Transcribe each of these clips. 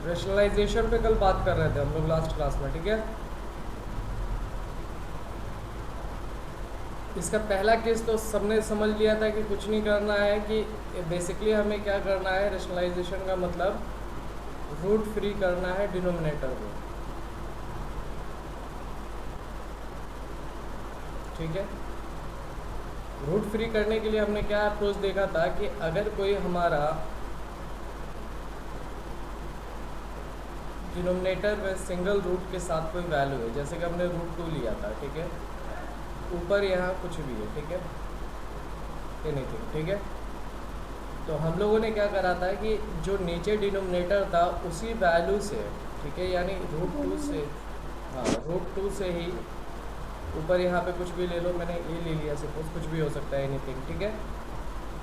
Rationalisation पे कल बात कर रहे थे हम लोग लास्ट क्लास में, ठीक है। इसका पहला केस तो सबने समझ लिया था कि कुछ नहीं करना है, कि बेसिकली हमें क्या करना है, रेशनलाइजेशन का मतलब रूट फ्री करना है डिनोमिनेटर को, ठीक है। रूट फ्री करने के लिए हमने क्या अप्रोच देखा था कि अगर कोई हमारा डिनोमिनेटर में सिंगल रूट के साथ कोई वैल्यू है, जैसे कि हमने रूट 2 लिया था, ठीक है, ऊपर यहाँ कुछ भी है, ठीक है, एनीथिंग, ठीक है। तो हम लोगों ने क्या करा था कि जो नीचे डिनोमिनेटर था उसी वैल्यू से, ठीक है, यानी रूट 2 से, हाँ रूट 2 से ही ऊपर यहाँ पे कुछ भी ले लो, मैंने ये ले लिया सपोज, कुछ भी हो सकता है, एनीथिंग, ठीक है।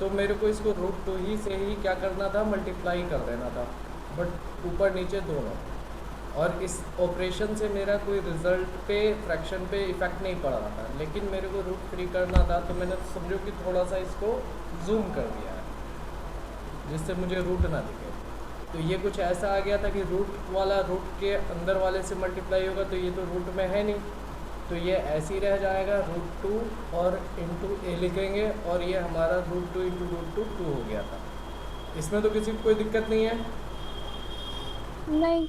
तो मेरे को इसको रूट 2 ही से ही क्या करना था, मल्टीप्लाई कर देना था, बट ऊपर नीचे दोनों। और इस ऑपरेशन से मेरा कोई रिजल्ट पे, फ्रैक्शन पे इफेक्ट नहीं पड़ रहा था, लेकिन मेरे को रूट फ्री करना था, तो मैंने समझो कि थोड़ा सा इसको जूम कर दिया है जिससे मुझे रूट ना दिखे। तो ये कुछ ऐसा आ गया था कि रूट वाला रूट के अंदर वाले से मल्टीप्लाई होगा, तो ये तो रूट में है नहीं, तो ये ऐसे ही रह जाएगा, रूट 2 और इंटू ए लिखेंगे, और ये हमारा रूट 2 इंटू रूट 2 हो गया था। इसमें तो किसी को कोई दिक्कत नहीं है? नहीं।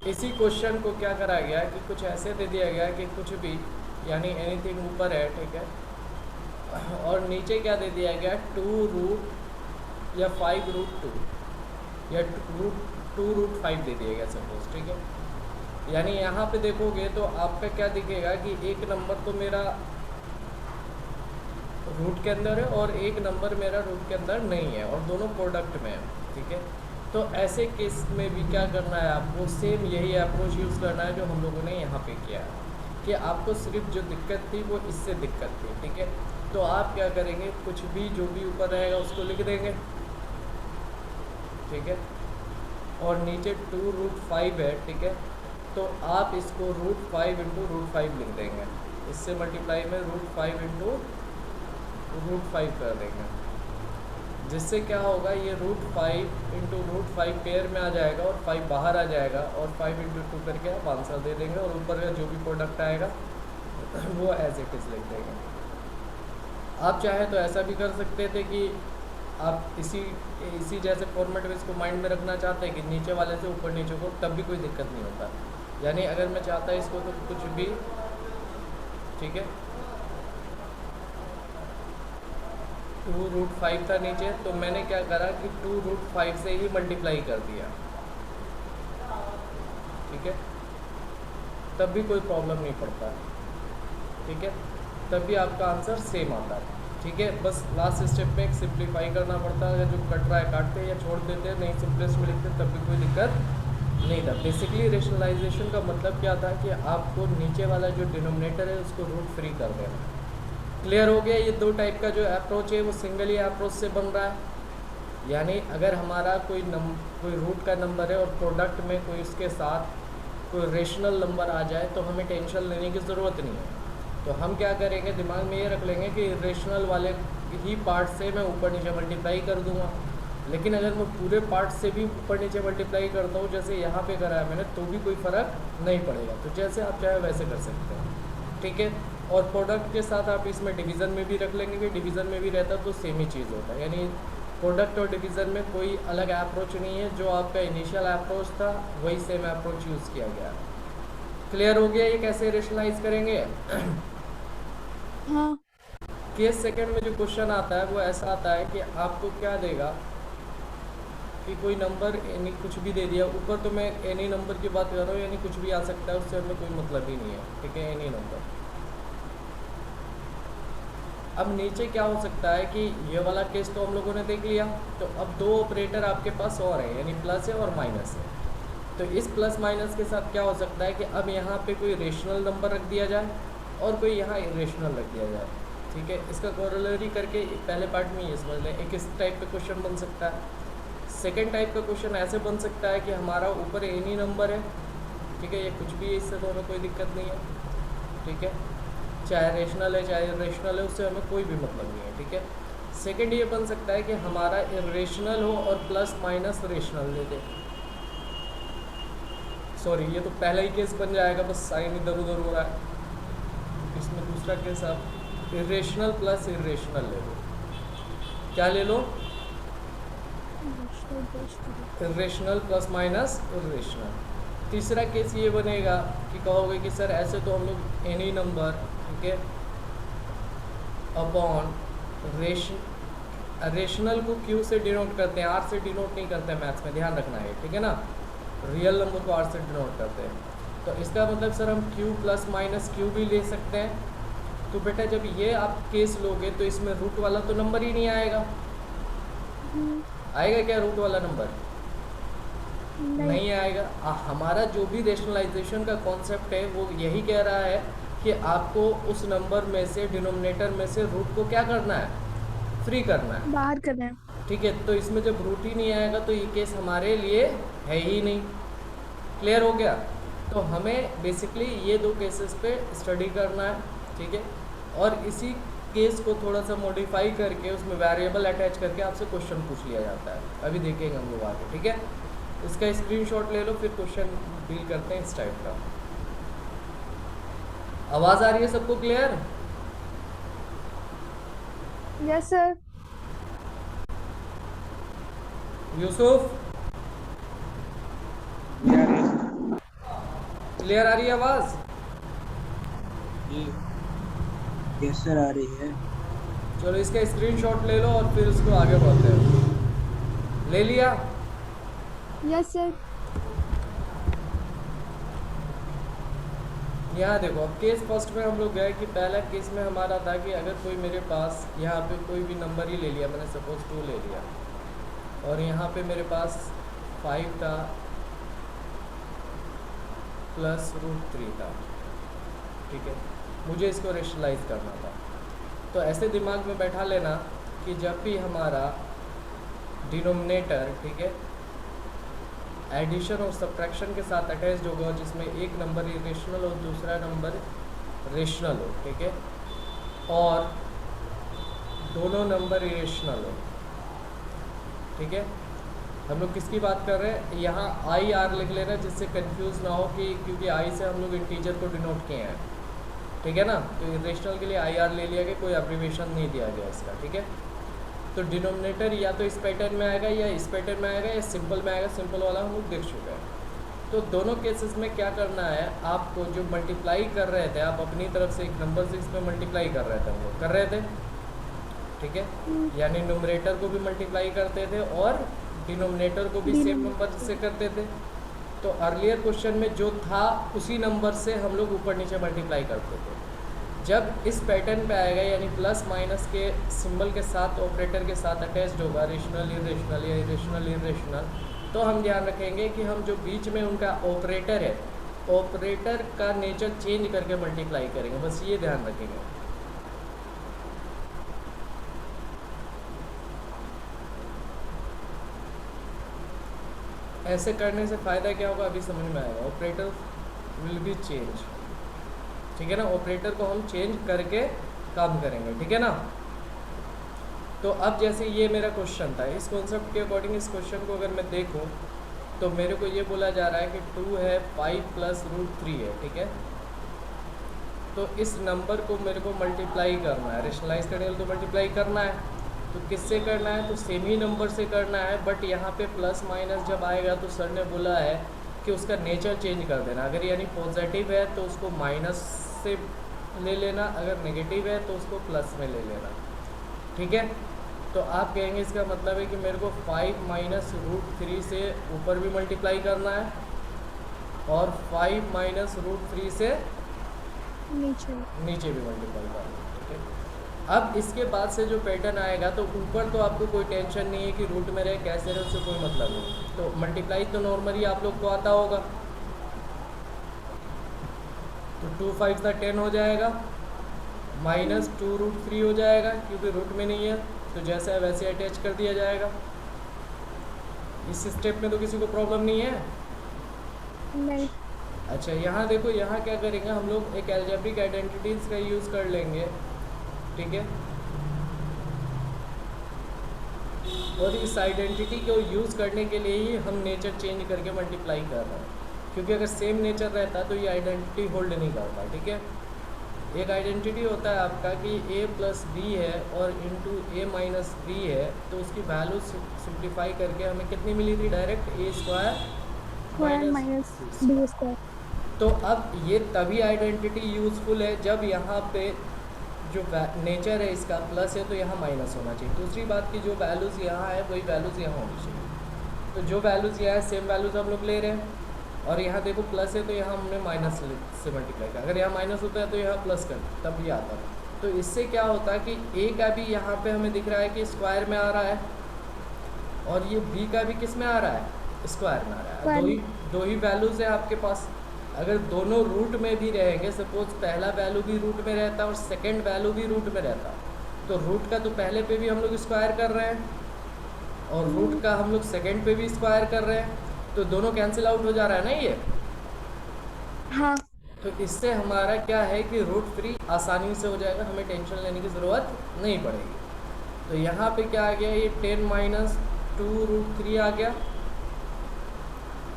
इसी क्वेश्चन को क्या करा गया कि कुछ ऐसे दे दिया गया कि कुछ भी, यानी एनीथिंग ऊपर है, ठीक है, और नीचे क्या दे दिया गया, 2 रूट या 5 रूट 2 या 2 रूट 5 दे दिया गया सपोज, ठीक है। यानी यहाँ पे देखोगे तो आपका क्या दिखेगा कि एक नंबर तो मेरा रूट के अंदर है और एक नंबर मेरा रूट के अंदर नहीं है, और दोनों प्रोडक्ट में है, ठीक है। तो ऐसे केस में भी क्या करना है, आपको सेम यही अप्रोच यूज़ करना है जो हम लोगों ने यहाँ पे किया है, कि आपको सिर्फ जो दिक्कत थी वो इससे दिक्कत थी, ठीक है। तो आप क्या करेंगे, कुछ भी जो भी ऊपर रहेगा उसको लिख देंगे, ठीक है, और नीचे 2 रूट 5 है, ठीक है, तो आप इसको रूट 5 इंटू रूट 5 लिख देंगे, इससे मल्टीप्लाई में रूट 5 इंटू रूट 5 कर देंगे, जिससे क्या होगा, ये रूट 5 इंटू रूट 5 पेयर में आ जाएगा और 5 बाहर आ जाएगा, और 5 इंटू 2 करके आप आंसर दे देंगे, और ऊपर का जो भी प्रोडक्ट आएगा वो एज इट इज़ लिख देंगे। आप चाहे तो ऐसा भी कर सकते थे कि आप इसी जैसे फॉर्मेट में इसको माइंड में रखना चाहते हैं कि नीचे वाले से ऊपर नीचे को, तब भी कोई दिक्कत नहीं होता। यानी अगर मैं चाहता इसको तो कुछ भी, ठीक है, 2 रूट 5 था नीचे, तो मैंने क्या करा कि 2 रूट 5 से ही मल्टीप्लाई कर दिया, ठीक है, तब भी कोई प्रॉब्लम नहीं पड़ता, ठीक है, तब भी आपका आंसर सेम आता है, ठीक है। बस लास्ट स्टेप में एक सिंप्लीफाई करना पड़ता है, अगर जो कट रहा है काटते या छोड़ देते हैं, नहीं सिंपलेस्ट में लिखते तब भी कोई दिक्कत नहीं था। बेसिकली रेशनलाइजेशन का मतलब क्या था कि आपको नीचे वाला जो डिनोमिनेटर है उसको रूट फ्री कर देना। क्लियर हो गया? ये 2 टाइप का जो अप्रोच है वो सिंगल ही अप्रोच से बन रहा है, यानी अगर हमारा कोई रूट का नंबर है और प्रोडक्ट में कोई उसके साथ कोई रेशनल नंबर आ जाए तो हमें टेंशन लेने की ज़रूरत नहीं है। तो हम क्या करेंगे, दिमाग में ये रख लेंगे कि रेशनल वाले ही पार्ट से मैं ऊपर नीचे मल्टीप्लाई कर दूंगा। लेकिन अगर मैं पूरे पार्ट से भी ऊपर नीचे मल्टीप्लाई करता हूँ, जैसे यहाँ पे करा है मैंने, तो भी कोई फ़र्क नहीं पड़ेगा। तो जैसे आप चाहे वैसे कर सकते हैं, ठीक है। और प्रोडक्ट के साथ आप इसमें डिवीज़न में भी रख लेंगे, कि डिवीज़न में भी रहता तो सेम ही चीज़ होता है, यानी प्रोडक्ट और डिवीज़न में कोई अलग अप्रोच नहीं है, जो आपका इनिशियल अप्रोच था वही सेम अप्रोच यूज़ किया गया। क्लियर हो गया ये कैसे रेशनलाइज करेंगे? हाँ। केस सेकंड में जो क्वेश्चन आता है वो ऐसा आता है कि आपको क्या देगा कि कोई नंबर एनी कुछ भी दे दिया, ऊपर तो मैं एनी नंबर की बात कर रहा हूँ, यानी कुछ भी आ सकता है, उससे हमें कोई मतलब ही नहीं है, ठीक है, एनी नंबर। अब नीचे क्या हो सकता है कि ये वाला केस तो हम लोगों ने देख लिया, तो अब 2 ऑपरेटर आपके पास और हैं, यानी प्लस है और माइनस है। तो इस प्लस माइनस के साथ क्या हो सकता है कि अब यहाँ पे कोई रेशनल नंबर रख दिया जाए और कोई यहाँ इरेशनल रख दिया जाए, ठीक है। इसका कोरोलरी करके पहले पार्ट में ये समझ लें, एक इस टाइप का क्वेश्चन बन सकता है। सेकेंड टाइप का क्वेश्चन ऐसे बन सकता है कि हमारा ऊपर एनी नंबर है, ठीक है, ये कुछ भी है, इससे तो हमें कोई दिक्कत नहीं है, ठीक है, चाहे रेशनल है चाहे इरेशनल है, उससे हमें कोई भी मतलब नहीं है, ठीक है। सेकंड ये बन सकता है कि हमारा इरेशनल हो और प्लस माइनस रेशनल दे दे, सॉरी, ये तो पहला ही केस बन जाएगा, बस साइन इधर उधर हो रहा है। इसमें दूसरा केस आप इरेशनल प्लस इरेशनल ले लो। क्या ले लो? Irrational plus minus irrational. तीसरा केस ये बनेगा कि कहोगे कि सर ऐसे तो हम लोग एनी नंबर, ठीक है, अपॉन रेशनल को क्यू से डिनोट करते हैं, आर से डिनोट नहीं करते हैं मैथ्स में, ध्यान रखना है, ठीक है ना। रियल नंबर को आर से डिनोट करते हैं। तो इसका मतलब सर हम क्यू प्लस माइनस क्यू भी ले सकते हैं। तो बेटा जब ये आप केस लोगे तो इसमें रूट वाला तो नंबर ही नहीं आएगा। आएगा क्या रूट वाला नंबर? नहीं आएगा। हमारा जो भी रेशनलाइजेशन का कॉन्सेप्ट है वो यही कह रहा है कि आपको उस नंबर में से, डिनोमिनेटर में से रूट को क्या करना है? फ्री करना है, बाहर करना है। ठीक है। तो इसमें जब रूट ही नहीं आएगा तो ये केस हमारे लिए है ही नहीं। क्लियर हो गया? तो हमें बेसिकली ये दो केसेस पे स्टडी करना है, ठीक है। और इसी केस को थोड़ा सा मॉडिफाई करके उसमें वेरिएबल अटैच करके आपसे क्वेश्चन पूछ लिया जाता है। अभी देखेंगे हम लोग आगे, ठीक है। इसका स्क्रीनशॉट ले लो, फिर क्वेश्चन डील करते हैं इस टाइप का। आवाज़ आ रही है सबको? Clear? Yes sir. Yusuf, clear आ रही है आवाज़? यस सर, आ रही है। चलो इसका स्क्रीनशॉट ले लो और फिर उसको आगे बढ़ते हैं। ले लिया? Yes sir. यहाँ देखो, अब केस फर्स्ट में हम लोग गए कि पहला केस में हमारा था कि अगर कोई मेरे पास यहाँ पे कोई भी नंबर ही ले लिया, मैंने सपोज 2 ले लिया, और यहाँ पे मेरे पास 5 था प्लस √3 था, ठीक है। मुझे इसको रेशनलाइज करना था। तो ऐसे दिमाग में बैठा लेना कि जब भी हमारा डिनोमिनेटर, ठीक है, एडिशन और सब्ट्रैक्शन के साथ अटैच्ड होगा, जिसमें एक नंबर इरेशनल और दूसरा नंबर रेशनल हो, ठीक है, और दोनों नंबर इरेशनल हो, ठीक है। हम लोग किसकी बात कर रहे हैं? यहाँ आई आर लिख लेना जिससे कंफ्यूज ना हो, कि क्योंकि आई से हम लोग इंटीजर को डिनोट किए हैं, ठीक है ना। तो इरेशनल के लिए आई आर ले लिया गया, कोई एब्रिविएशन नहीं दिया गया इसका, ठीक है। तो डिनोमिनेटर या तो इस पैटर्न में आएगा या इस पैटर्न में आएगा या सिंपल में आएगा। सिंपल वाला हम लोग देख चुके हैं। तो दोनों केसेस में क्या करना है आपको, जो मल्टीप्लाई कर रहे थे आप अपनी तरफ से एक नंबर से इसमें मल्टीप्लाई कर रहे थे, हम लोग कर रहे थे, ठीक है। यानी न्यूमरेटर को भी मल्टीप्लाई करते थे और डिनोमिनेटर को भी सेम नंबर से करते थे। तो अर्लियर क्वेश्चन में जो था उसी नंबर से हम लोग ऊपर नीचे मल्टीप्लाई करते थे। जब इस पैटर्न पे आएगा, यानी प्लस माइनस के सिंबल के साथ ऑपरेटर के साथ अटैच्ड होगा, रेशनल इरेशनल या इरेशनल इरेशनल, तो हम ध्यान रखेंगे कि हम जो बीच में उनका ऑपरेटर है, ऑपरेटर का नेचर चेंज करके मल्टीप्लाई करेंगे, बस ये ध्यान रखेंगे। ऐसे करने से फ़ायदा क्या होगा अभी समझ में आएगा। ऑपरेटर विल बी चेंज, ठीक है ना। ऑपरेटर को हम चेंज करके काम करेंगे, ठीक है ना। तो अब जैसे ये मेरा क्वेश्चन था, इस कॉन्सेप्ट के अकॉर्डिंग इस क्वेश्चन को अगर मैं देखूं तो मेरे को ये बोला जा रहा है कि 2 है 5 प्लस √3 है, ठीक है। तो इस नंबर को मेरे को मल्टीप्लाई करना है, रेशनलाइज करने के लिए तो मल्टीप्लाई करना है। तो किससे करना है? तो सेम ही नंबर से करना है, बट यहाँ पे प्लस माइनस जब आएगा तो सर ने बोला है कि उसका नेचर चेंज कर देना। अगर यानी पॉजिटिव है तो उसको माइनस से ले लेना, अगर नेगेटिव है तो उसको प्लस में ले लेना, ठीक है। तो आप कहेंगे इसका मतलब है कि मेरे को 5 माइनस √3 से ऊपर भी मल्टीप्लाई करना है और 5 माइनस √3 से नीचे भी मल्टीप्लाई करना है, ठीक है। अब इसके बाद से जो पैटर्न आएगा तो ऊपर तो आपको कोई टेंशन नहीं है कि रूट में रहे कैसे रहे, उससे कोई मतलब नहीं। तो मल्टीप्लाई तो नॉर्मली आप लोग को आता होगा। तो 2 5 10 हो जाएगा, माइनस 2 √3 हो जाएगा, क्योंकि रूट में नहीं है तो जैसा है वैसे अटैच कर दिया जाएगा। इस स्टेप में तो किसी को प्रॉब्लम नहीं है? नहीं। अच्छा, यहाँ देखो, यहाँ क्या करेंगे हम लोग, एक एल्जेब्रिक आइडेंटिटीज़ का यूज़ कर लेंगे, ठीक है। और इस आइडेंटिटी को यूज़ करने के लिए ही हम नेचर चेंज करके मल्टीप्लाई कर रहे हैं। क्योंकि अगर सेम नेचर रहता तो ये आइडेंटिटी होल्ड नहीं करता, ठीक है। एक आइडेंटिटी होता है आपका कि a प्लस बी है और इंटू ए माइनस बी है, तो उसकी वैल्यू सिंप्लीफाई करके हमें कितनी मिली थी direct, A square square minus B square. तो अब ये तभी आइडेंटिटी यूज़फुल है जब यहाँ पे जो नेचर है इसका प्लस है तो यहाँ माइनस होना चाहिए। दूसरी बात की जो वैल्यूज़ यहाँ है वही वैल्यूज़ यहाँ होनी चाहिए। तो जो वैल्यूज़ यहाँ है सेम वैल्यूज़ हम लोग ले रहे हैं, और यहाँ देखो प्लस है तो यहाँ हमने माइनस से मल्टीप्लाई किया। अगर यहाँ माइनस होता है तो यहाँ प्लस कर, तब ये आता है। तो इससे क्या होता है कि ए का भी यहाँ पे हमें दिख रहा है कि स्क्वायर में आ रहा है, और ये बी का भी किस में आ रहा है, स्क्वायर में आ रहा है। दो ही वैल्यूज़ है आपके पास। अगर दोनों रूट में भी रहेंगे, सपोज पहला वैल्यू भी रूट में रहता और सेकंड वैल्यू भी रूट में रहता, तो रूट का तो पहले पे भी हम लोग स्क्वायर कर रहे हैं और रूट का हम लोग सेकंड पे भी स्क्वायर कर रहे हैं, तो दोनों कैंसिल आउट हो जा रहा है ना ये। हाँ। तो इससे हमारा क्या है कि रूट फ्री आसानी से हो जाएगा, हमें टेंशन लेने की ज़रूरत नहीं पड़ेगी। तो यहाँ पे क्या आ गया, ये 10 माइनस 2√3 आ गया,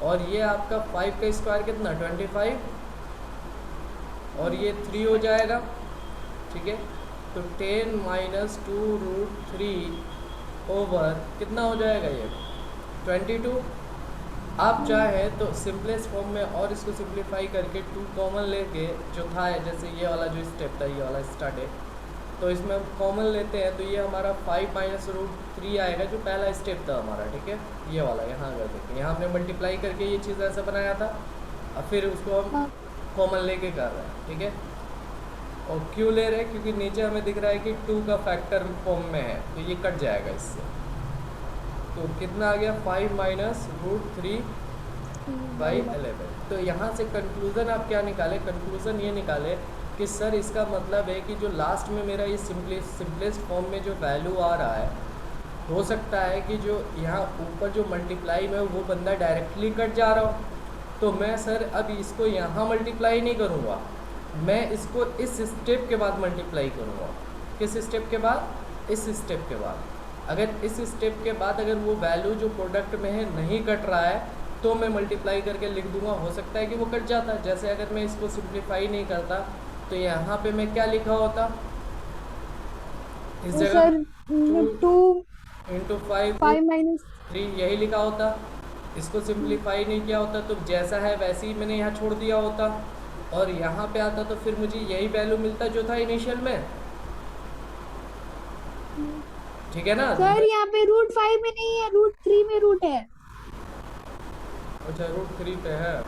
और ये आपका 5 का स्क्वायर कितना 25, और ये 3 हो जाएगा, ठीक है। तो 10 माइनस 2√3 ओवर कितना हो जाएगा ये 22। आप चाहे तो सिंपलेस्ट फॉर्म में और इसको सिंप्लीफाई करके 2 कॉमन लेके जो था, जैसे ये वाला जो स्टेप था, ये वाला स्टार्ट है, तो इसमें हम कॉमन लेते हैं तो ये हमारा 5 माइनस √3 आएगा, जो पहला स्टेप था हमारा, ठीक है। ये वाला यहाँ अगर देखें, यहाँ हमने मल्टीप्लाई करके ये चीज़ ऐसा बनाया था, और फिर उसको हम कॉमन लेके कर रहे हैं, ठीक है। और क्यों ले रहे हैं, क्योंकि नीचे हमें दिख रहा है कि 2 का फैक्टर फॉर्म में है, तो ये कट जाएगा इससे। तो कितना आ गया 5 माइनस √3/11। तो यहाँ से कंक्लूज़न आप क्या निकाले, कंक्लूज़न ये निकाले कि सर इसका मतलब है कि जो लास्ट में मेरा ये सिंपलेस्ट फॉर्म में जो वैल्यू आ रहा है, हो सकता है कि जो यहाँ ऊपर जो मल्टीप्लाई में वो बंदा डायरेक्टली कट जा रहा हो, तो मैं सर अब इसको यहाँ मल्टीप्लाई नहीं करूँगा, मैं इसको इस स्टेप के बाद मल्टीप्लाई करूँगा। किस स्टेप के बाद, इस स्टेप के बाद। अगर इस स्टेप के बाद अगर वो वैल्यू जो प्रोडक्ट में है नहीं कट रहा है, तो मैं मल्टीप्लाई करके लिख दूंगा, हो सकता है कि वो कट जाता। जैसे अगर मैं इसको सिंप्लीफाई नहीं करता तो यहाँ पे मैं क्या लिखा होता, इस जगह 2 इंटू 5 माइनस 3 यही लिखा होता। इसको सिंप्लीफाई नहीं किया होता, तो जैसा है वैसे ही मैंने यहाँ छोड़ दिया होता, और यहाँ पे आता तो फिर मुझे यही वैल्यू मिलता जो था इनिशियल में, ठीक है ना। सर यहाँ पे √5 में नहीं है, √3 में रूट है। अच्छा √3 पे है,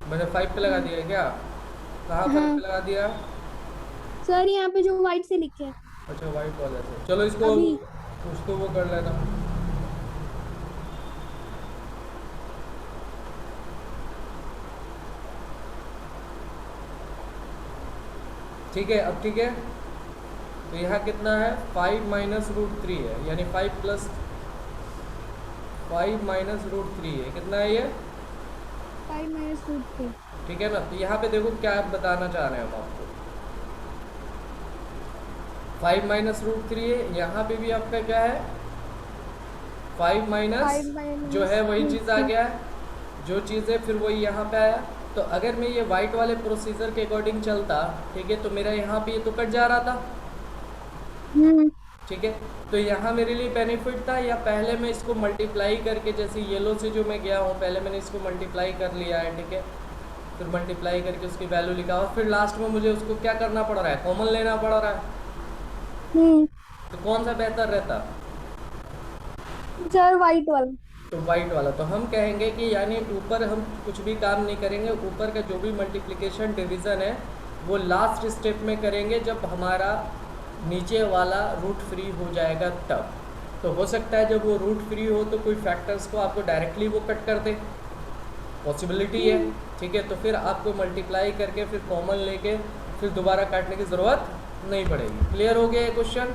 मैंने 5 पे लगा दिया है क्या, कहाँ 5 पे लगा दिया सर यहाँ पे जो व्हाइट से लिखे है। अच्छा वाइट वाले से, चलो इसको अभी। उसको वो कर लेना। ठीक है, अब ठीक है, तो यहाँ कितना है 5 माइनस √3 है, यानी 5 प्लस 5 माइनस √3 है, कितना है ये 5 माइनस √3। ठीक है ना। तो यहाँ पे देखो क्या आप बताना चाह रहे हैं हम आपको, 5 माइनस √3 है, यहाँ पे भी आपका क्या है 5 माइनस जो है वही चीज़ आ गया है, जो चीज़ है फिर वही यहाँ पे आया। तो अगर मैं ये वाइट वाले प्रोसीजर के अकॉर्डिंग चलता, ठीक है, तो मेरा यहाँ पे ये तो कट जा रहा था, ठीक है। तो यहाँ मेरे लिए बेनिफिट था, या पहले मैं इसको मल्टीप्लाई करके, जैसे येलो से जो मैं गया हूँ, पहले मैंने इसको मल्टीप्लाई कर लिया है, ठीक है, फिर मल्टीप्लाई करके उसकी वैल्यू लिखा, और फिर लास्ट में मुझे उसको क्या करना पड़ रहा है, कॉमन लेना पड़ रहा है। तो कौन सा बेहतर रहता सर वाइट वाला। तो वाइट वाला। तो हम कहेंगे कि यानी ऊपर हम कुछ भी काम नहीं करेंगे, ऊपर का जो भी मल्टीप्लिकेशन डिवीज़न है वो लास्ट स्टेप में करेंगे जब हमारा नीचे वाला रूट फ्री हो जाएगा तब। तो हो सकता है जब वो रूट फ्री हो तो कोई फैक्टर्स को आपको डायरेक्टली वो कट कर दे, पॉसिबिलिटी है, ठीक है। तो फिर आपको मल्टीप्लाई करके फिर कॉमन लेके फिर दोबारा काटने की ज़रूरत नहीं पड़ेगी। क्लियर हो गया ये क्वेश्चन।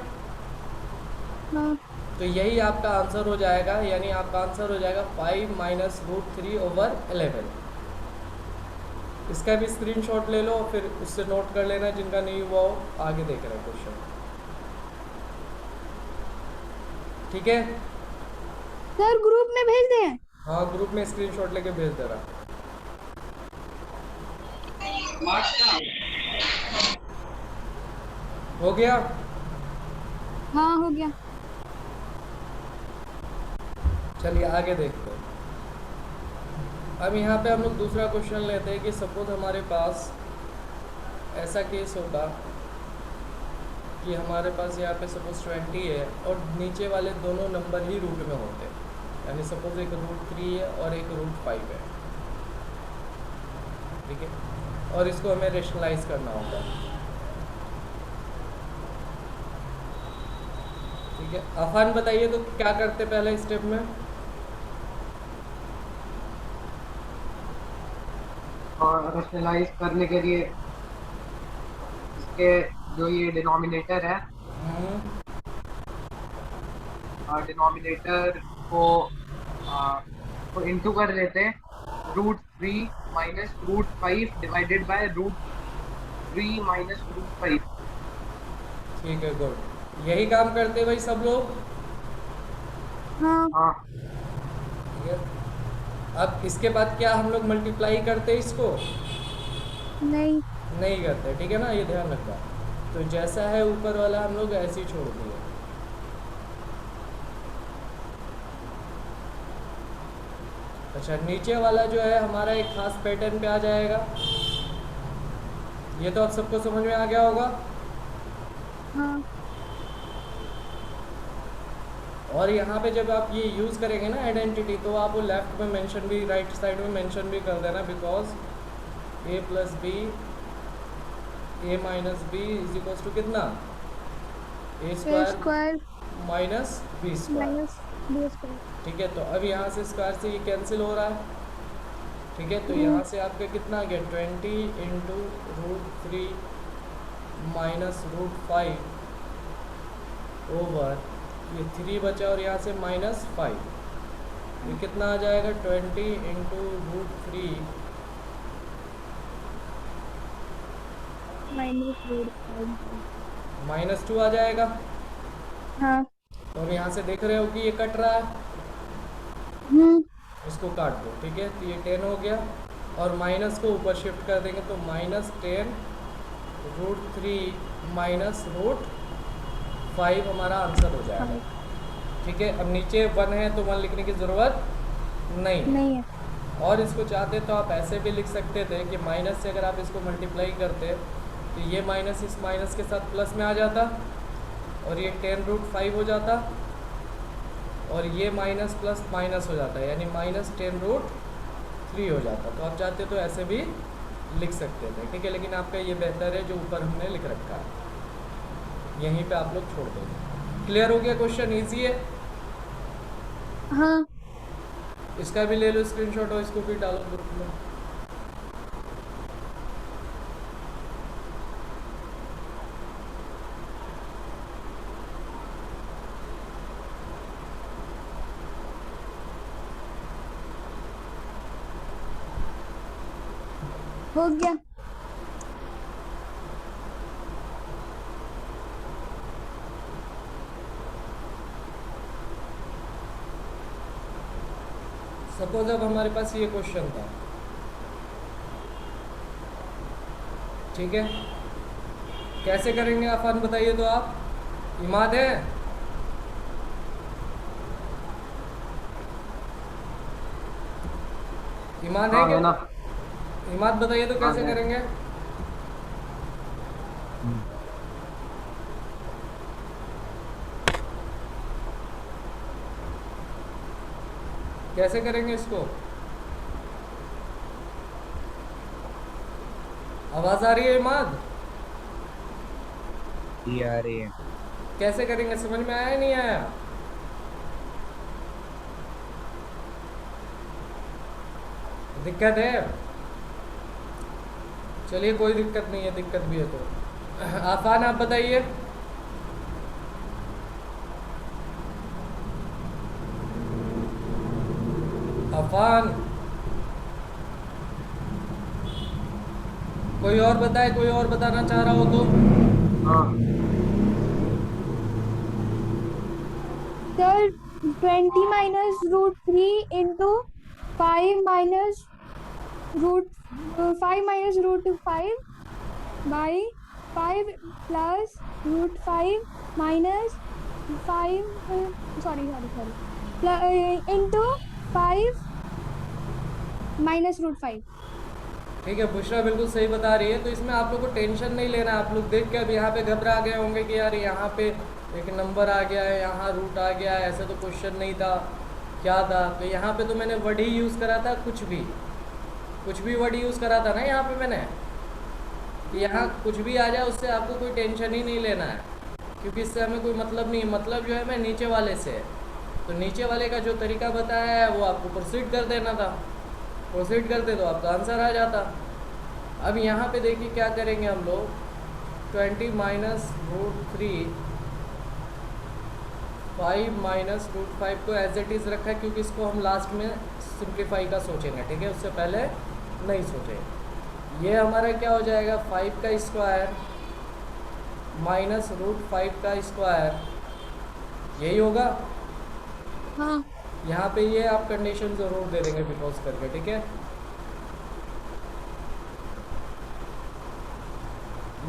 तो यही आपका आंसर हो जाएगा, यानी आपका आंसर हो जाएगा 5 माइनस √3/11। इसका भी स्क्रीनशॉट ले लो और फिर उससे नोट कर लेना, जिनका नहीं हुआ हो आगे देख रहे हैं क्वेश्चन, ठीक है। सर ग्रुप में भेज दें। हाँ ग्रुप में स्क्रीनशॉट लेके भेज दे रहा। हो गया? हाँ हो गया। चलिए आगे देखते हैं। अब यहाँ पे हम लोग दूसरा क्वेश्चन लेते हैं कि सपोज हमारे पास ऐसा केस होगा कि हमारे पास यहाँ पे सपोज 20 है और नीचे वाले दोनों नंबर ही रूट में होते हैं, यानी सपोज एक √3 है और एक √5 है, ठीक है, और इसको हमें रेशनलाइज करना होगा, ठीक है। अफान बताइए तो क्या करते पहले स्टेप में? और रेशनलाइज करने के लिए इसके जो ये डिनोमिनेटर है, हम्म, डिनोमिनेटर को इंटू कर लेते हैं √3 माइनस √5 डिवाइडेड बाय √3 माइनस √5। ठीक है, गुड, यही काम करते हैं भाई सब लोग, हाँ हाँ ठीक है। अब इसके बाद क्या हम लोग मल्टीप्लाई करते हैं इसको? नहीं। नहीं करते, ठीक है ना, ये ध्यान रखना। तो जैसा है ऊपर वाला हम लोग ऐसे ही छोड़ दिए। अच्छा, नीचे वाला जो है हमारा एक खास पैटर्न पे आ जाएगा, ये तो आप सबको समझ में आ गया होगा। हाँ और यहाँ पे जब आप ये यूज़ करेंगे ना आइडेंटिटी, तो आप वो लेफ्ट में मेंशन भी, राइट साइड में मेंशन भी कर देना, because a plus B, a minus B is equals to कितना? a A square square minus B square, minus B square. ठीक है। तो अब यहाँ से स्क्वायर से ये कैंसिल हो रहा है, ठीक है। तो यहाँ से आपका कितना आ गया? 20 इंटू √3 माइनस √5 ओवर ये 3 बचा और यहाँ से -5, ये कितना आ जाएगा? 20 इंटू √3 -2 आ जाएगा। हाँ। तो अब यहाँ से देख रहे हो कि ये कट रहा है, हम्म। इसको काट दो, ठीक है। तो ये 10 हो गया और माइनस को ऊपर शिफ्ट कर देंगे तो -10 √3 माइनस √5 हमारा आंसर हो जाएगा, ठीक है। अब नीचे 1 है तो 1 लिखने की ज़रूरत नहीं है। नहीं है। और इसको चाहते तो आप ऐसे भी लिख सकते थे कि माइनस से अगर आप इसको मल्टीप्लाई करते तो ये माइनस इस माइनस के साथ प्लस में आ जाता और ये 10 √5 हो जाता और ये माइनस प्लस माइनस हो जाता है, यानी -10 √3 हो जाता। तो आप चाहते तो ऐसे भी लिख सकते थे, ठीक है। लेकिन आपका ये बेहतर है जो ऊपर हमने लिख रखा है, यहीं पे आप लोग छोड़ देंगे। क्लियर हो गया? क्वेश्चन ईजी है। हाँ इसका भी ले लो स्क्रीनशॉट और इसको भी डालो ग्रुप में। हो गया। सपोज अब हमारे पास ये क्वेश्चन था, ठीक है। कैसे करेंगे आफान बताइए तो आप? इमाद है? इमाद है हाँ क्या? है ना। इमाद बताइए तो कैसे हाँ, है। करेंगे? कैसे करेंगे इसको? आवाज आ रही है इमाद? ये आ रही है। कैसे करेंगे, समझ में आया नहीं आया? दिक्कत है? चलिए कोई दिक्कत नहीं है, दिक्कत भी है तो आफान आप बताइए। आफान, कोई और बताए, कोई और बताना चाह रहा हो तो? हाँ sir 20 minus √3 into 5 minus root 5 minus root 5 by 5 plus root 5 minus 5 sorry into 5 minus root 5। ठीक है, बुशरा बिल्कुल सही बता रही है। तो इसमें आप लोग को टेंशन नहीं लेना है। आप लोग देख के अब यहाँ पे घबरा गए होंगे कि यार यहाँ पे एक नंबर आ गया है, यहाँ रूट आ गया है, ऐसा तो क्वेश्चन नहीं था, क्या था। तो यहाँ पे तो मैंने वर्ड ही यूज़ करा था, कुछ भी वर्ड यूज़ करा था ना यहाँ पे मैंने, कि यहाँ कुछ भी आ जाए उससे आपको कोई टेंशन ही नहीं लेना है, क्योंकि इससे हमें कोई मतलब नहीं। मतलब जो है मैं नीचे वाले से है, तो नीचे वाले का जो तरीका बताया है वो आपको प्रोसीड कर देना था। प्रोसीड करते तो आपका आंसर आ जाता। अब यहाँ पे देखिए क्या करेंगे हम लोग, 20 माइनस रूट 3 5 माइनस रूट 5 को एज इट इज़ रखा है, क्योंकि इसको हम लास्ट में सिंप्लीफाई का सोचेंगे, ठीक है, उससे पहले नहीं सोचेंगे। ये हमारा क्या हो जाएगा, 5 का स्क्वायर माइनस रूट 5 का स्क्वायर, यही होगा। हाँ यहाँ पे ये आप कंडीशन ज़रूर दे देंगे बिकॉज करके, ठीक है।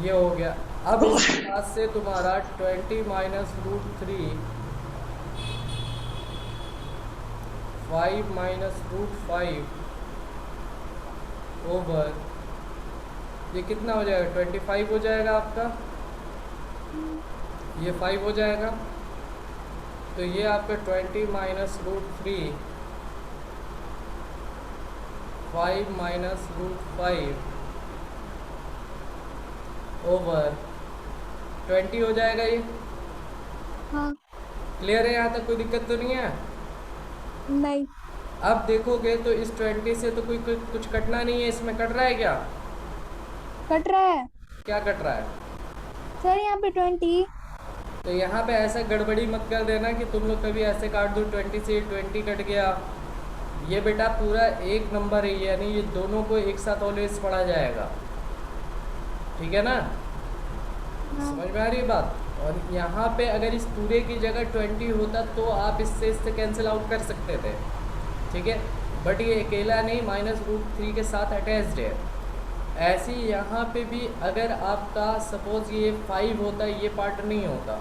ये हो गया। अब इसके बाद से तुम्हारा 20 माइनस रूट 3 5 माइनस रूट 5 ओवर, ये कितना हो जाएगा, 25 हो जाएगा आपका, ये 5 हो जाएगा। तो ये आपका 20 minus root 3 5 minus root 5 over 20 हो जाएगा ये। हाँ क्लियर है, यहाँ तक कोई दिक्कत तो नहीं है। नहीं अब देखोगे तो इस 20 से तो कुछ कटना नहीं है, इसमें कट रहा है क्या, कट रहा है क्या कट रहा है। सर यहाँ पे 20। तो यहाँ पे ऐसा गड़बड़ी मत कर देना कि तुम लोग कभी ऐसे काट दो 20 से 20 कट गया। ये बेटा पूरा एक नंबर है, यानी ये दोनों को एक साथ ऑलवेज पढ़ा जाएगा, ठीक है ना। हाँ समझ में आ रही है बात। और यहाँ पे अगर इस पूरे की जगह 20 होता तो आप इससे कैंसिल आउट कर सकते थे, ठीक है। बट ये अकेला नहीं, माइनस रूट 3 के साथ अटैच्ड है। ऐसे ही यहाँ पे भी अगर आपका सपोज ये 5 होता, ये पार्ट नहीं होता,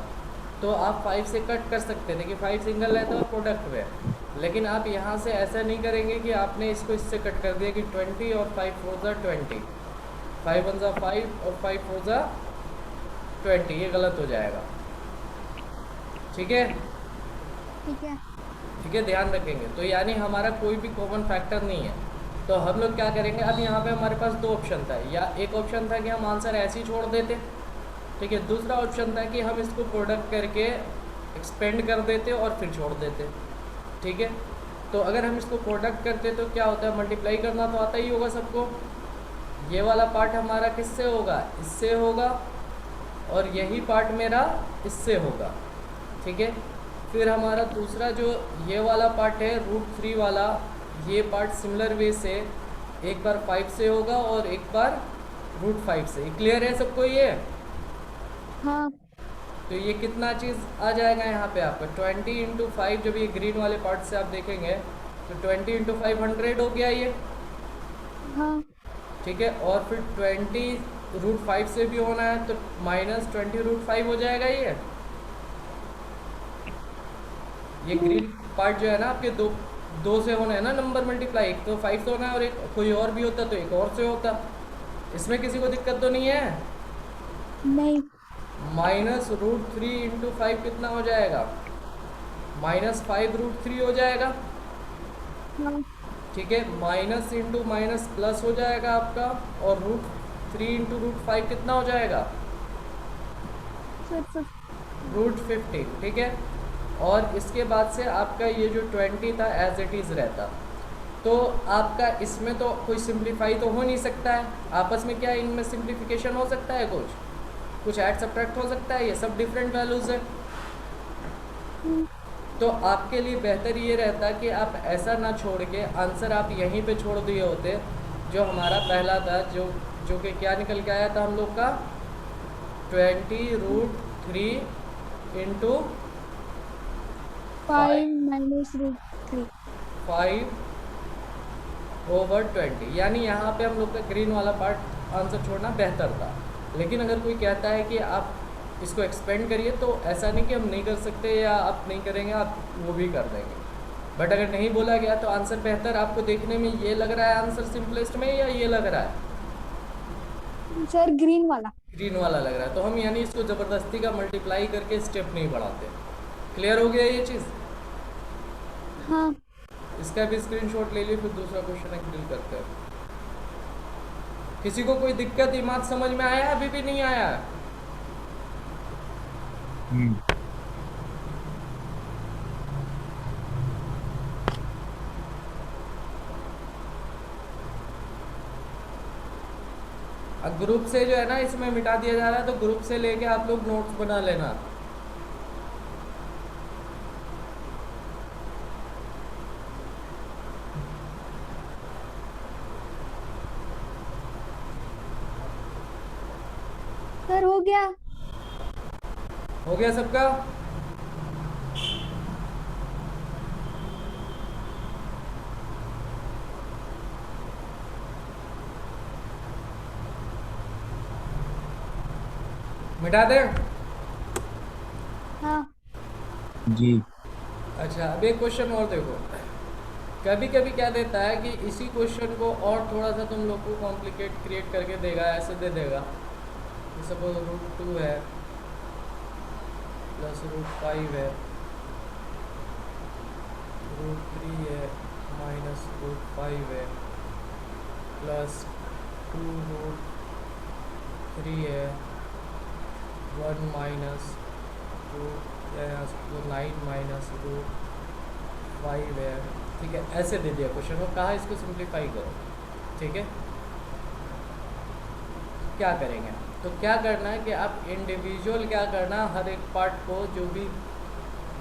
तो आप 5 से कट कर सकते थे कि 5 सिंगल रहता है प्रोडक्ट में। लेकिन आप यहाँ से ऐसा नहीं करेंगे कि आपने इसको इससे कट कर दिया कि 20 और 5 4 ज़ा 20, 5 1 ज़ा 5 और 5 4 ज़ा 20, ये गलत हो जाएगा, ठीक है। ठीक है। ठीक है, ध्यान रखेंगे। तो यानी हमारा कोई भी कॉमन फैक्टर नहीं है। तो हम लोग क्या करेंगे, अब यहाँ पे हमारे पास दो ऑप्शन था, या एक ऑप्शन था कि हम आंसर ऐसे ही छोड़ देते, ठीक है। दूसरा ऑप्शन था कि हम इसको प्रोडक्ट करके एक्सपेंड कर देते और फिर छोड़ देते, ठीक है। तो अगर हम इसको प्रोडक्ट करते तो क्या होता है, मल्टीप्लाई करना तो आता ही होगा सबको। ये वाला पार्ट हमारा किससे होगा, इससे होगा, और यही पार्ट मेरा इससे होगा, ठीक है। फिर हमारा दूसरा जो ये वाला पार्ट है रूट 3 वाला, ये पार्ट सिमिलर वे से एक बार 5 से होगा और एक बार रूट 5 से। क्लियर है सबको ये। हाँ तो ये कितना चीज़ आ जाएगा यहाँ पे आपका 20 इंटू 5, जब ये ग्रीन वाले पार्ट से आप देखेंगे तो 20 इंटू 5 100 हो गया ये, हाँ ठीक है। और फिर 20 रूट 5 से भी होना है तो माइनस 20 रूट 5 हो जाएगा ये ग्रीन पार्ट जो है ना आपके दो से होना है ना नंबर मल्टीप्लाई, एक तो 5 से होना है और एक कोई और भी होता तो एक और से होता। इसमें किसी को दिक्कत तो नहीं है। नहीं माइनस रूट 3 इंटू 5 कितना हो जाएगा, माइनस 5 रूट 3 हो जाएगा, हाँ ठीक है। माइनस इंटू माइनस प्लस हो जाएगा आपका, और रूट 3 इंटू रूट 5 कितना हो जाएगा, रूट 15, ठीक है। और इसके बाद से आपका ये जो 20 था एज इट इज़ रहता। तो आपका इसमें तो कोई सिंप्लीफाई तो हो नहीं सकता है, आपस में क्या इनमें सिंप्लीफिकेशन हो सकता है, कुछ ऐड सब्ट्रैक्ट हो सकता है, ये सब डिफरेंट वैल्यूज़ है। तो आपके लिए बेहतर ये रहता कि आप ऐसा ना छोड़ के आंसर आप यहीं पे छोड़ दिए होते, जो हमारा पहला था, जो कि क्या निकल के आया था हम लोग का 20 root 3 into 5 minus root 3 5 over 20, यानी यहाँ पे हम लोग का ग्रीन वाला पार्ट आंसर छोड़ना बेहतर था। लेकिन अगर कोई कहता है कि आप इसको एक्सपेंड करिए, तो ऐसा नहीं कि हम नहीं कर सकते या आप नहीं करेंगे, आप वो भी कर देंगे। बट अगर नहीं बोला गया तो आंसर बेहतर आपको देखने में ये लग रहा है आंसर सिंपलेस्ट में, या ये लग रहा है सर ग्रीन वाला। ग्रीन वाला लग रहा है, तो हम यानी इसको ज़बरदस्ती का मल्टीप्लाई करके स्टेप नहीं बढ़ाते। क्लियर हो गया ये चीज़? हाँ इसका भी स्क्रीनशॉट ले लिए, फिर दूसरा क्वेश्चन डील करते हैं। किसी को कोई दिक्कत इमाद समझ में आया? अभी भी नहीं आया? अब ग्रुप से जो है ना इसमें मिटा दिया जा रहा है, तो ग्रुप से लेके आप लोग नोट्स बना लेना। सर हो गया। हो गया सबका? मिटा दें? हाँ जी। अच्छा, अब एक क्वेश्चन और देखो। कभी कभी क्या देता है कि इसी क्वेश्चन को और थोड़ा सा तुम लोग को कॉम्प्लिकेट क्रिएट करके देगा, ऐसे दे देगा। सपोज √2 है प्लस √5 है, √3 है माइनस √5 है, प्लस 2√3 है, 1 माइनस 9 माइनस √5 है। ठीक है, ऐसे दे दिया क्वेश्चन को, कहा इसको सिंप्लीफाई करो। ठीक है, क्या करेंगे? तो क्या करना है कि आप इंडिविजुअल क्या करना, हर एक पार्ट को जो भी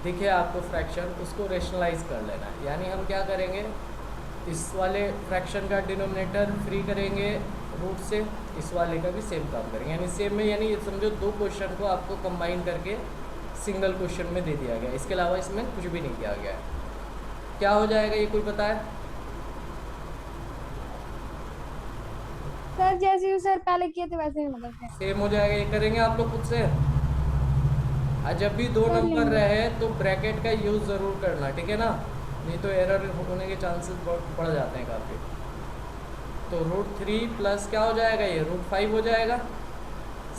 दिखे आपको फ्रैक्शन, उसको रेशनलाइज कर लेना है। यानी हम क्या करेंगे, इस वाले फ्रैक्शन का डिनोमिनेटर फ्री करेंगे रूट से, इस वाले का भी सेम काम करेंगे। यानी सेम में, यानी ये समझो दो क्वेश्चन को आपको कंबाइन करके सिंगल क्वेश्चन में दे दिया गया, इसके अलावा इसमें कुछ भी नहीं किया गया है। क्या हो जाएगा ये कोई पता है? सर जैसे सर पहले किए थे वैसे ही मतलब सेम हो जाएगा, ये करेंगे आप लोग खुद से। और जब भी दो कर नंबर लेंगे। रहे तो ब्रैकेट का यूज़ ज़रूर करना, ठीक है ना? नहीं तो एरर होने के चांसेस बढ़ जाते हैं काफ़ी। तो √3 प्लस क्या हो जाएगा, ये √5 हो जाएगा।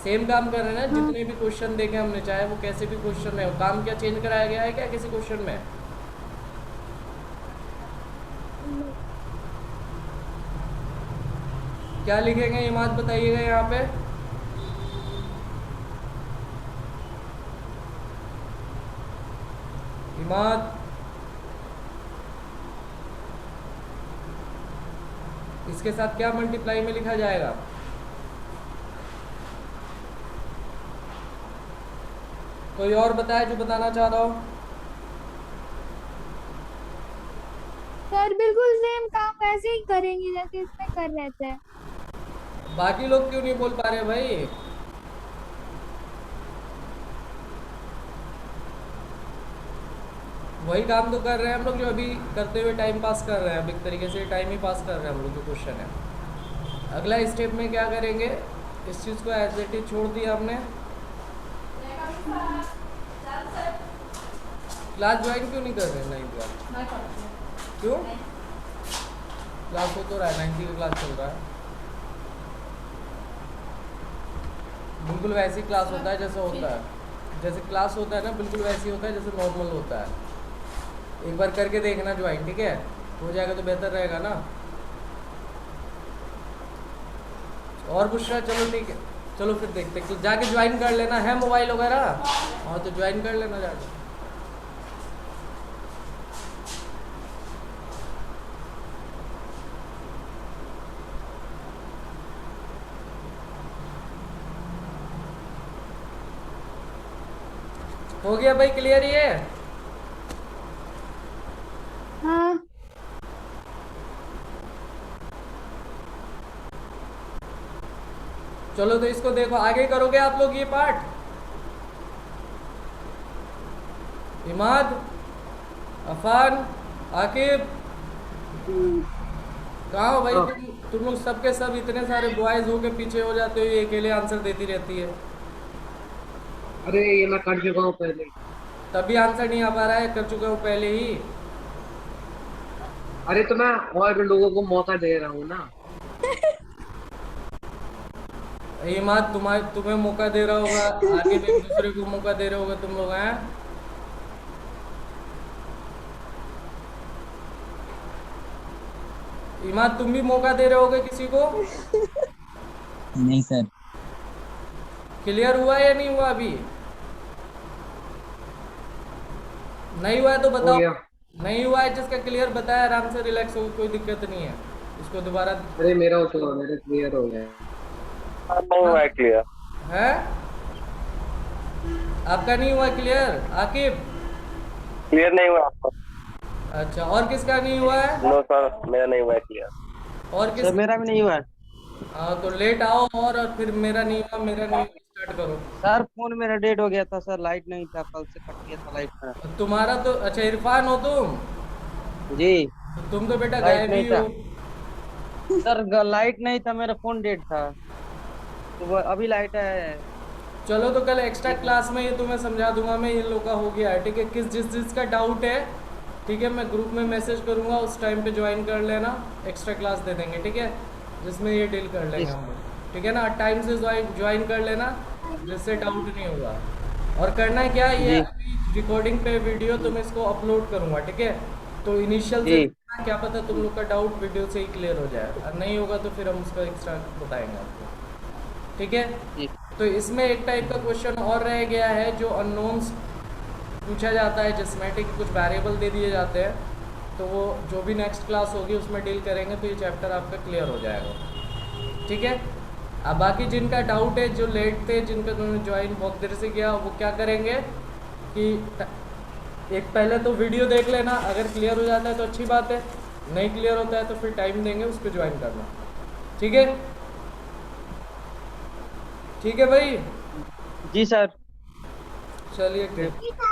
सेम काम कर रहे हैं ना, हाँ। जितने भी क्वेश्चन देखे हमने, चाहे वो कैसे भी क्वेश्चन है। काम क्या चेंज कराया गया है क्या किसी क्वेश्चन में? क्या लिखेंगे इमाद, बताइएगा यहाँ पे। इमाद, इसके साथ क्या मल्टीप्लाई में लिखा जाएगा? कोई और बताए जो बताना चाह रहा हो? सर बिल्कुल सेम काम वैसे ही करेंगे जैसे इसमें कर रहे थे। बाकी लोग क्यों नहीं बोल पा रहे भाई? वही काम तो कर रहे हैं हम लोग, जो अभी करते हुए टाइम पास कर रहे हैं। अब एक तरीके से टाइम ही पास कर रहे हैं हम लोग, जो क्वेश्चन है। अगला स्टेप में क्या करेंगे, इस चीज़ को एज इट इज छोड़ दिया हमने। क्लास ज्वाइन क्यों नहीं कर रहे? 9th वाला क्यों? क्लास हो तो रहा है, 9th की क्लास चल रहा है। बिल्कुल वैसी क्लास होता है जैसे होता है, जैसे क्लास होता है ना, बिल्कुल वैसी होता है जैसे नॉर्मल होता है। एक बार करके देखना ज्वाइन, ठीक है? हो जाएगा तो बेहतर रहेगा ना। और बुशरा, चलो ठीक है, चलो फिर देखते हैं। तो जाके ज्वाइन कर लेना है मोबाइल वगैरह। हाँ तो ज्वाइन कर लेना जाके। हो गया भाई, क्लियर ही है? हाँ चलो तो इसको देखो, आगे करोगे आप लोग ये पार्ट। इमाद, अफान, आकिब, कहाँ हो भाई हाँ। तुम लोग सबके सब इतने सारे बॉयज हो के पीछे हो जाते हो, ये अकेले आंसर देती रहती है। अरे ये मैं कर चुका हूँ पहले। तभी आंसर नहीं आ पा रहा है, कर चुका हूँ पहले ही। अरे तो मैं और लोगों को मौका दे रहा हूँ ना। हिमात तुम्हें मौका दे रहा होगा, आगे भी एक दूसरे को मौका दे रहे होगे तुम लोग हैं। हिमात तुम भी मौका दे रहे होगे किसी को। नहीं सर। क्लियर हुआ या नहीं हुआ अभी? नहीं हुआ है तो हो बताओ। गया। नहीं हुआ है जिसका क्लियर बताया, आराम से रिलैक्स हो, कोई दिक्कत नहीं है। इसको दोबारा। अरे मेरा तो मेरा क्लियर हो गया। नहीं हुआ है क्लियर। है आपका नहीं हुआ क्लियर आकिब? क्लियर नहीं हुआ आपका? अच्छा, और किसका नहीं हुआ है? नो सर, मेरा नहीं हुआ है क्लियर। और किस? सर मेरा भी नहीं हुआ। हाँ तो लेट आओ, और फिर मेरा नहीं हुआ, मेरा नहीं हुआ, स्टार्ट करो। सर फोन मेरा डेड हो गया था सर, लाइट नहीं था, कल से कट गया था लाइट का। तुम्हारा तो अच्छा, इरफान हो तुम? जी। तो तुम तो बेटा लाइट गायब नहीं ही था हो। सर, लाइट नहीं था, मेरा फोन डेड था। तो अभी लाइट है। चलो तो कल एक्स्ट्रा क्लास में ये तुम्हें समझा दूंगा मैं, इन लोग का हो गया है ठीक है। किस जिस जिसका डाउट है ठीक है, मैं ग्रुप में मैसेज करूंगा, उस टाइम पे ज्वाइन कर लेना, एक्स्ट्रा क्लास दे देंगे ठीक है, जिसमें ये डील कर लेंगे हम लोग ठीक है ना। टाइम से ज्वाइन कर लेना, जिससे डाउट नहीं होगा। और करना है क्या, ये जी अभी रिकॉर्डिंग पे वीडियो तुम इसको अपलोड करूंगा ठीक है। तो इनिशियल से जी देखना, क्या पता तुम लोग का डाउट वीडियो से ही क्लियर हो जाए, और नहीं होगा तो फिर हम उसका एक्स्ट्रा बताएंगे आपको ठीक है। जी। तो इसमें एक टाइप का क्वेश्चन और रह गया है जो अननोन्स पूछा जाता है, जिसमें ठीक है कुछ वेरिएबल दे दिए जाते हैं, तो वो जो भी नेक्स्ट क्लास होगी उसमें डील करेंगे, तो ये चैप्टर आपका क्लियर हो जाएगा ठीक है। अब बाकी जिनका डाउट है, जो लेट थे, जिनका उन्होंने ज्वाइन बहुत देर से किया, वो क्या करेंगे कि एक पहले तो वीडियो देख लेना, अगर क्लियर हो जाता है तो अच्छी बात है, नहीं क्लियर होता है तो फिर टाइम देंगे उसको ज्वाइन करना ठीक है। ठीक है भाई, जी सर। चलिए ठीक।